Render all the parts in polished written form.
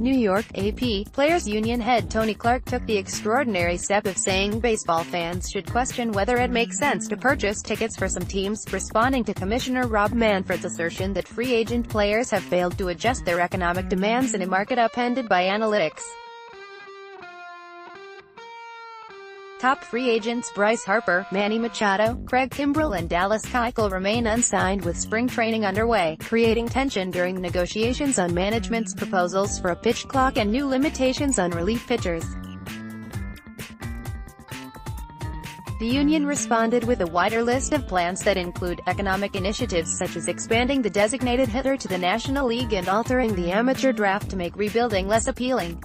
New York, AP. Players Union head Tony Clark took the extraordinary step of saying baseball fans should question whether it makes sense to purchase tickets for some teams, responding to Commissioner Rob Manfred's assertion that free agent players have failed to adjust their economic demands in a market upended by analytics. Top free agents Bryce Harper, Manny Machado, Kimbrel and Dallas Keuchel remain unsigned with spring training underway, creating tension during negotiations on management's proposals for a pitch clock and new limitations on relief pitchers. The union responded with a wider list of plans that include economic initiatives such as expanding the designated hitter to the National League and altering the amateur draft to make rebuilding less appealing.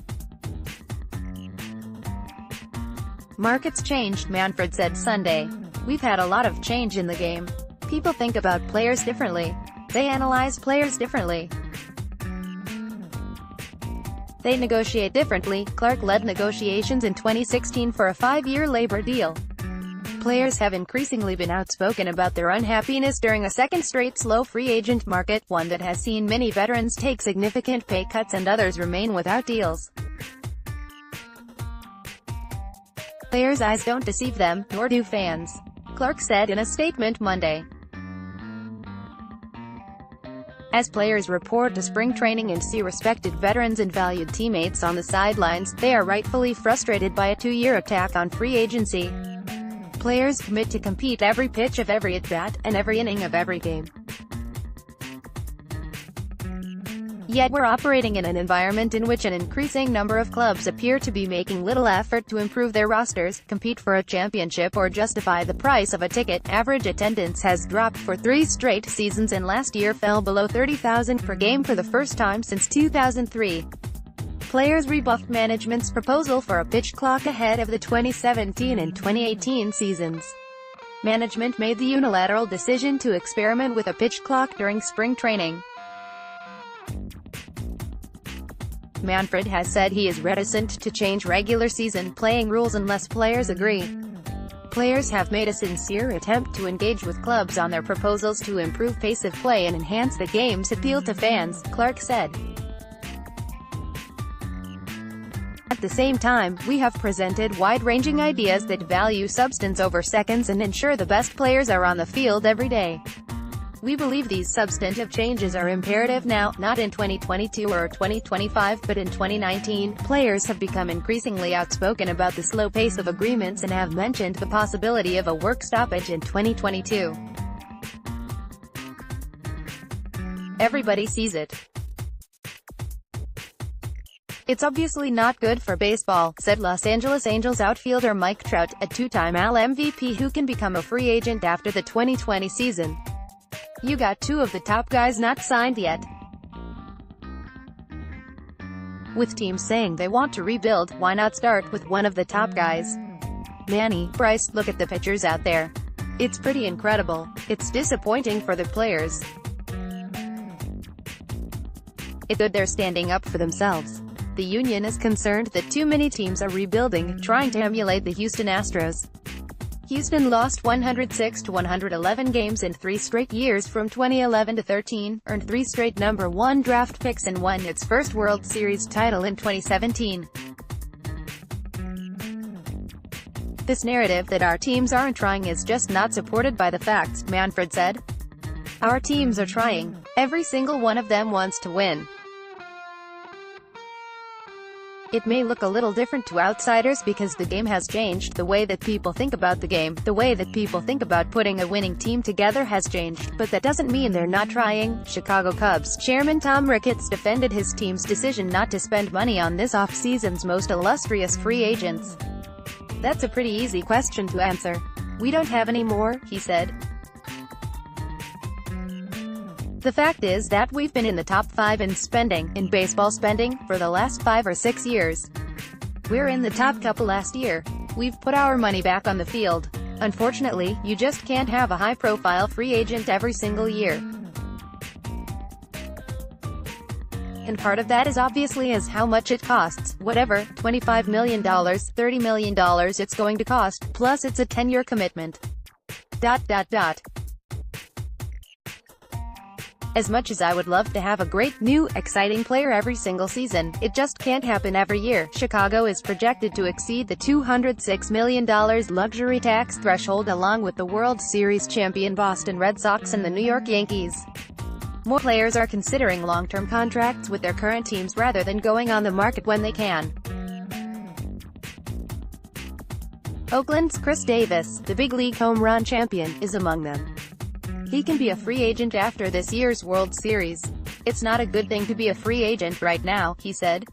Markets changed, Manfred said Sunday. We've had a lot of change in the game. People think about players differently. They analyze players differently. They negotiate differently. Clark led negotiations in 2016 for a 5-year labor deal. Players have increasingly been outspoken about their unhappiness during a second straight slow free agent market, one that has seen many veterans take significant pay cuts and others remain without deals. Players' eyes don't deceive them, nor do fans, Clark said in a statement Monday. As players report to spring training and see respected veterans and valued teammates on the sidelines, they are rightfully frustrated by a 2-year attack on free agency. Players commit to compete every pitch of every at-bat, and every inning of every game. Yet we're operating in an environment in which an increasing number of clubs appear to be making little effort to improve their rosters, compete for a championship or justify the price of a ticket. Average attendance has dropped for 3 straight seasons and last year fell below 30,000 per game for the first time since 2003. Players rebuffed management's proposal for a pitch clock ahead of the 2017 and 2018 seasons. Management made the unilateral decision to experiment with a pitch clock during spring training. Manfred has said he is reticent to change regular season playing rules unless players agree. Players have made a sincere attempt to engage with clubs on their proposals to improve pace of play and enhance the game's appeal to fans, Clark said. At the same time, we have presented wide-ranging ideas that value substance over seconds and ensure the best players are on the field every day. We believe these substantive changes are imperative now, not in 2022 or 2025 but in 2019. Players have become increasingly outspoken about the slow pace of agreements and have mentioned the possibility of a work stoppage in 2022. Everybody sees it. It's obviously not good for baseball, said Los Angeles Angels outfielder Mike Trout, a 2-time AL MVP who can become a free agent after the 2020 season. You got 2 of the top guys not signed yet. With teams saying they want to rebuild, why not start with one of the top guys? Manny, Bryce, look at the pitchers out there. It's pretty incredible. It's disappointing for the players. It's good they're standing up for themselves. The union is concerned that too many teams are rebuilding, trying to emulate the Houston Astros. Houston lost 106 to 111 games in 3 straight years from 2011 to 13, earned 3 straight number 1 draft picks and won its first World Series title in 2017. This narrative that our teams aren't trying is just not supported by the facts, Manfred said. Our teams are trying. Every single one of them wants to win. It may look a little different to outsiders because the game has changed. The way that people think about the game, the way that people think about putting a winning team together has changed, but that doesn't mean they're not trying. Chicago Cubs chairman Tom Ricketts defended his team's decision not to spend money on this off-season's most illustrious free agents. That's a pretty easy question to answer. We don't have any more, he said. The fact is that we've been in the top 5 in baseball spending, for the last 5 or 6 years. We're in the top couple last year. We've put our money back on the field. Unfortunately, you just can't have a high-profile free agent every single year. And part of that is obviously how much it costs, whatever, $25 million, $30 million it's going to cost, plus it's a 10-year commitment. As much as I would love to have a great, new, exciting player every single season, it just can't happen every year. Chicago is projected to exceed the $206 million luxury tax threshold along with the World Series champion Boston Red Sox and the New York Yankees. More players are considering long-term contracts with their current teams rather than going on the market when they can. Oakland's Chris Davis, the big league home run champion, is among them. He can be a free agent after this year's World Series. "It's not a good thing to be a free agent right now," he said.